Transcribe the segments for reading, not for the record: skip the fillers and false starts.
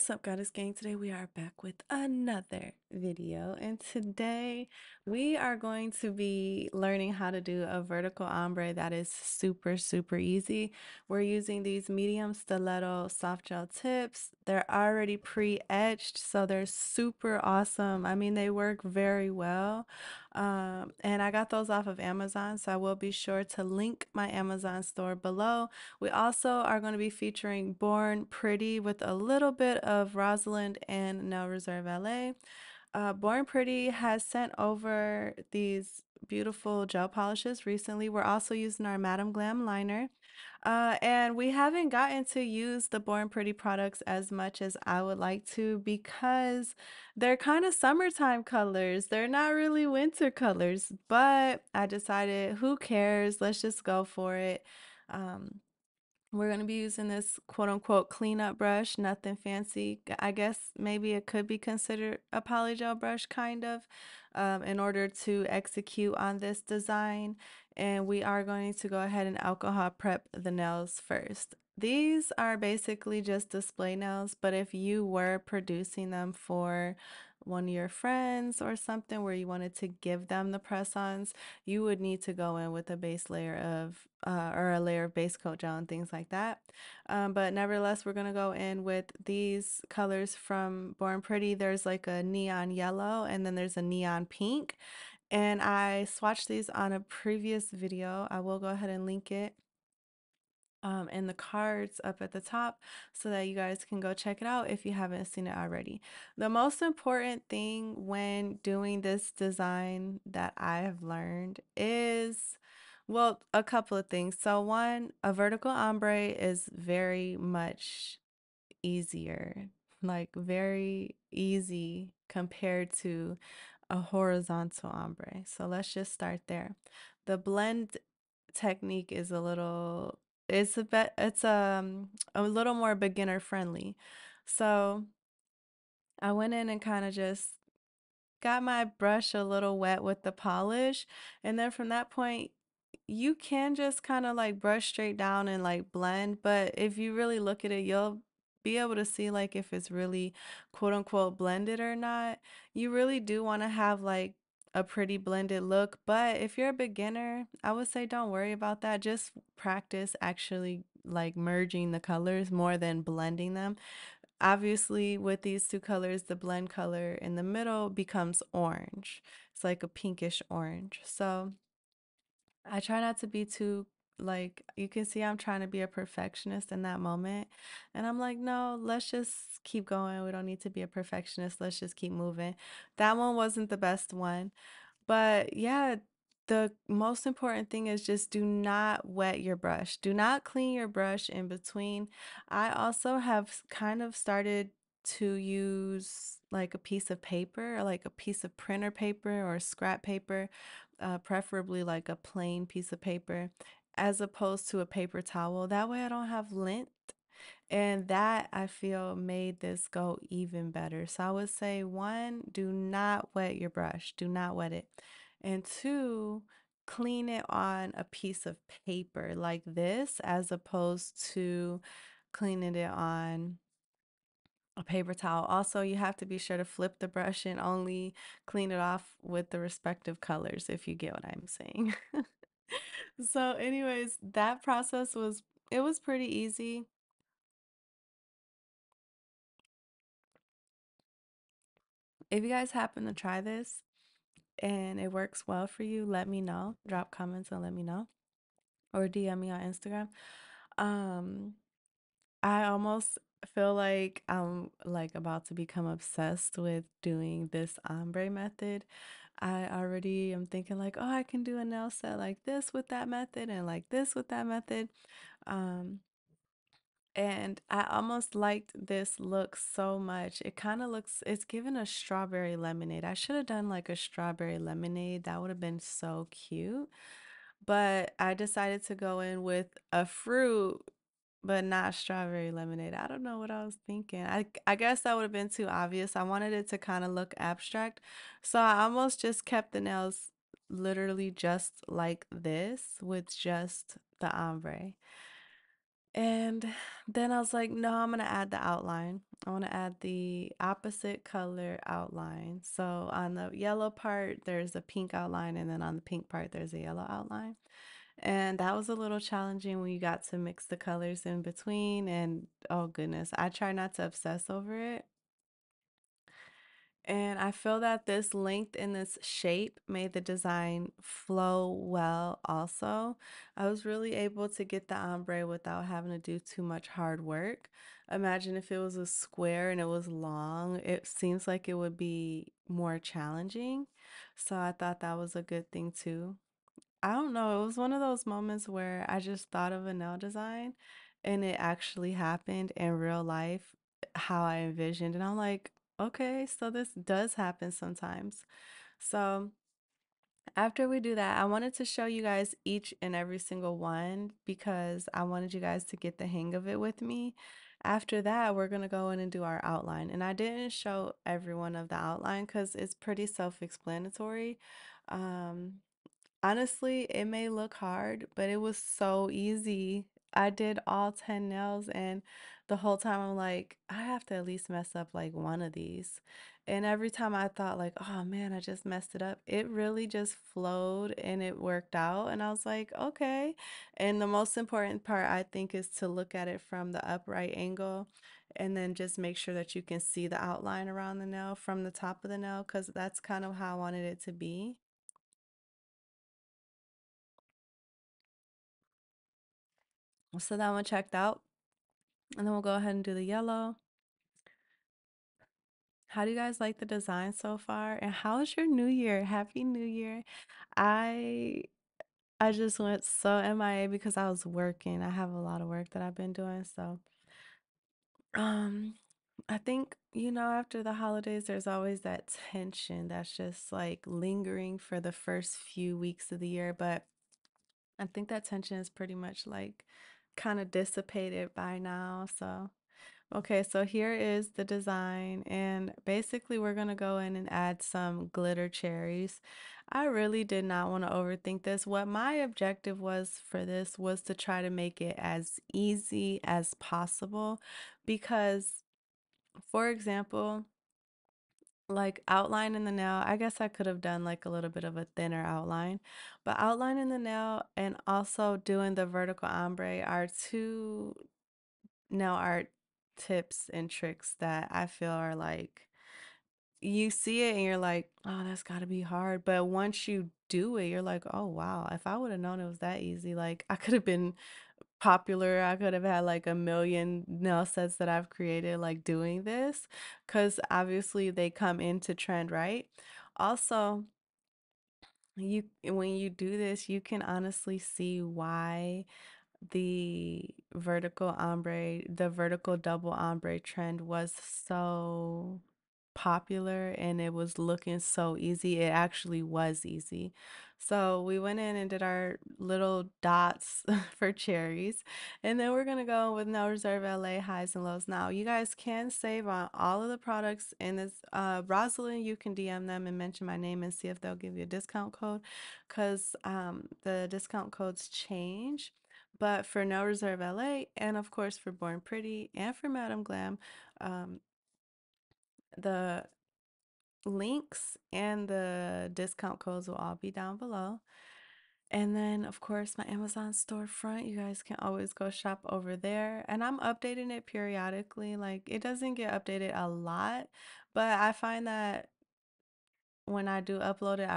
What's up, Goddess Gang? Today we are back with another video, and today we are going to be learning how to do a vertical ombre that is super easy. We're using these medium stiletto soft gel tips. They're already pre-etched, so they're super awesome. I mean, they work very well. And I got those off of Amazon, so I will be sure to link my Amazon store below. We also are going to be featuring Born Pretty with a little bit of Rosalind and Nail Reserve LA. Born Pretty has sent over these beautiful gel polishes recently. We're also using our Madam Glam liner. And we haven't gotten to use the Born Pretty products as much as I would like to because they're kind of summertime colors. They're not really winter colors, but I decided who cares? Let's just go for it. Um, we're going to be using this quote unquote cleanup brush, nothing fancy. I guess maybe it could be considered a polygel brush, kind of, in order to execute on this design. And we are going to go ahead and alcohol prep the nails first. These are basically just display nails, but if you were producing them for one of your friends or something where you wanted to give them the press-ons, you would need to go in with a base layer of or a layer of base coat gel and things like that. But nevertheless, we're gonna go in with these colors from Born Pretty. There's like a neon yellow and then there's a neon pink. And I swatched these on a previous video. I will go ahead and link it in the cards up at the top so that you guys can go check it out if you haven't seen it already. The most important thing when doing this design that I have learned is, well, a couple of things. So one, a vertical ombre is very much easier, like very easy compared to a horizontal ombre. So let's just start there. The blend technique is a little more beginner friendly. So I went in and kind of just got my brush a little wet with the polish, and then from that point you can just kind of like brush straight down and like blend, but if you really look at it, you'll be able to see like if it's really quote unquote blended or not. You really do want to have like a pretty blended look, but if you're a beginner, I would say don't worry about that. Just practice actually like merging the colors more than blending them. Obviously, with these two colors, the blend color in the middle becomes orange. It's like a pinkish orange. So I try not to be too, like, you can see I'm trying to be a perfectionist in that moment. And I'm like, no, let's just keep going. We don't need to be a perfectionist. Let's just keep moving. That one wasn't the best one. But yeah, the most important thing is just do not wet your brush. Do not clean your brush in between. I also have kind of started to use like a piece of paper, or like a piece of printer paper or scrap paper, preferably like a plain piece of paper, as opposed to a paper towel. That way I don't have lint, and that I feel made this go even better. So I would say one, do not wet your brush. Do not wet it. And two, clean it on a piece of paper like this as opposed to cleaning it on a paper towel. Also, you have to be sure to flip the brush and only clean it off with the respective colors, if you get what I'm saying. So anyways, that process was, it was pretty easy. If you guys happen to try this and it works well for you, let me know. Drop comments and let me know, or DM me on Instagram. Um, I almost feel like I'm like about to become obsessed with doing this ombre method. I already am thinking like, oh, I can do a nail set like this with that method and like this with that method. Um, and I almost liked this look so much. It kind of looks, it's given a strawberry lemonade. I should have done like a strawberry lemonade. That would have been so cute. But I decided to go in with a fruit, but not strawberry lemonade. I don't know what I was thinking. I guess that would have been too obvious. I wanted it to kind of look abstract. So I almost just kept the nails literally just like this with just the ombre. And then I was like, no, I'm gonna add the outline. I want to add the opposite color outline. So on the yellow part, there's a pink outline, and then on the pink part, there's a yellow outline. And that was a little challenging when you got to mix the colors in between. And oh goodness, I try not to obsess over it. And I feel that this length and this shape made the design flow well also. I was really able to get the ombre without having to do too much hard work. Imagine if it was a square and it was long, it seems like it would be more challenging. So I thought that was a good thing too. I don't know. It was one of those moments where I just thought of a nail design and it actually happened in real life how I envisioned. And I'm like, okay, so this does happen sometimes. So after we do that, I wanted to show you guys each and every single one because I wanted you guys to get the hang of it with me. After that, we're going to go in and do our outline. And I didn't show every one of the outline because it's pretty self-explanatory. Um, Honestly, it may look hard, but it was so easy. I did all 10 nails, and the whole time I'm like, I have to at least mess up like one of these. And every time I thought like, oh man, I just messed it up, it really just flowed and it worked out. And I was like, okay. And the most important part, I think, is to look at it from the upright angle and then just make sure that you can see the outline around the nail from the top of the nail because that's kind of how I wanted it to be. So that one checked out. And then we'll go ahead and do the yellow. How do you guys like the design so far? And how is your new year? Happy New Year. I I just went so MIA because I was working. I have a lot of work that I've been doing. So um I think, after the holidays there's always that tension that's just like lingering for the first few weeks of the year, but I think that tension is pretty much like kind of dissipated by now. So okay, so here is the design, and basically we're gonna go in and add some glitter cherries. I really did not want to overthink this. What my objective was for this was to try to make it as easy as possible because, for example, like outlining the nail, I guess I could have done like a little bit of a thinner outline, but outlining the nail and also doing the vertical ombre are two nail art tips and tricks that I feel are like you see it and you're like, oh, that's got to be hard. But once you do it, you're like, oh, wow, if I would have known it was that easy, like I could have been popular. I could have had like a million nail sets that I've created, like doing this, because obviously they come into trend, right? Also, when you do this, you can honestly see why the the vertical double ombre trend was so popular and it was looking so easy. It actually was easy. So we went in and did our little dots for cherries. And then we're gonna go with No Reserve LA highs and lows. Now you guys can save on all of the products in this Rosalind, you can DM them and mention my name and see if they'll give you a discount code because the discount codes change. But for No Reserve LA, and of course for Born Pretty and for Madam Glam, um, the links and the discount codes will all be down below. And then, of course, my Amazon storefront, you guys can always go shop over there. And I'm updating it periodically. Like, it doesn't get updated a lot, but I find that when I do upload it,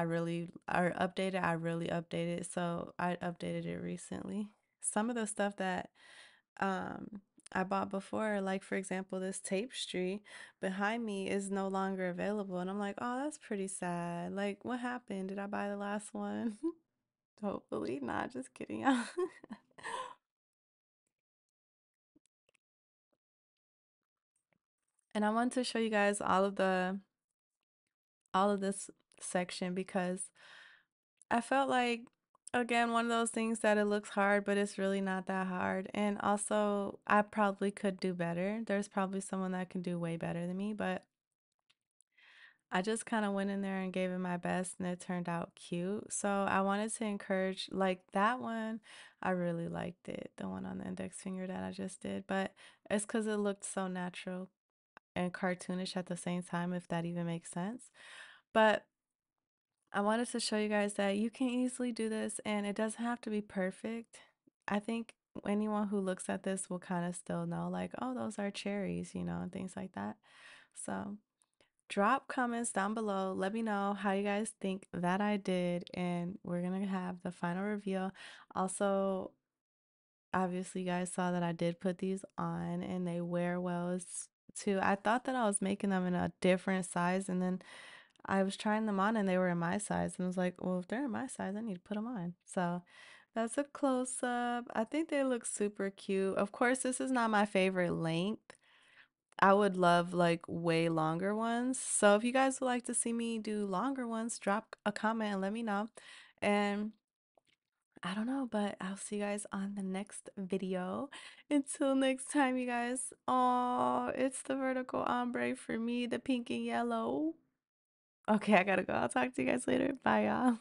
or update it, I really update it. So I updated it recently. Some of the stuff that um I bought before, like for example, this tapestry behind me is no longer available. And I'm like, oh, that's pretty sad. Like, what happened? Did I buy the last one? Hopefully not. Just kidding. And I want to show you guys all of this section because I felt like, again, one of those things that it looks hard, but it's really not that hard. And also, I probably could do better. There's probably someone that can do way better than me, but I just kind of went in there and gave it my best and it turned out cute. So I wanted to encourage, like that one, I really liked it, the one on the index finger that I just did, but it's because it looked so natural and cartoonish at the same time, if that even makes sense. But I wanted to show you guys that you can easily do this and it doesn't have to be perfect. I think anyone who looks at this will kind of still know, like, oh, those are cherries, and things like that. So drop comments down below. Let me know how you guys think that I did, and we're gonna have the final reveal. Also, obviously, you guys saw that I did put these on, and they wear well too. I thought that I was making them in a different size, and then I was trying them on, and they were in my size, and I was like, well, if they're in my size, I need to put them on. So that's a close up. I think they look super cute. Of course, this is not my favorite length. I would love like way longer ones. So if you guys would like to see me do longer ones, drop a comment and let me know. And I don't know, but I'll see you guys on the next video. Until next time, you guys. Oh, it's the vertical ombre for me, the pink and yellow. Okay, I gotta go. I'll talk to you guys later. Bye, y'all.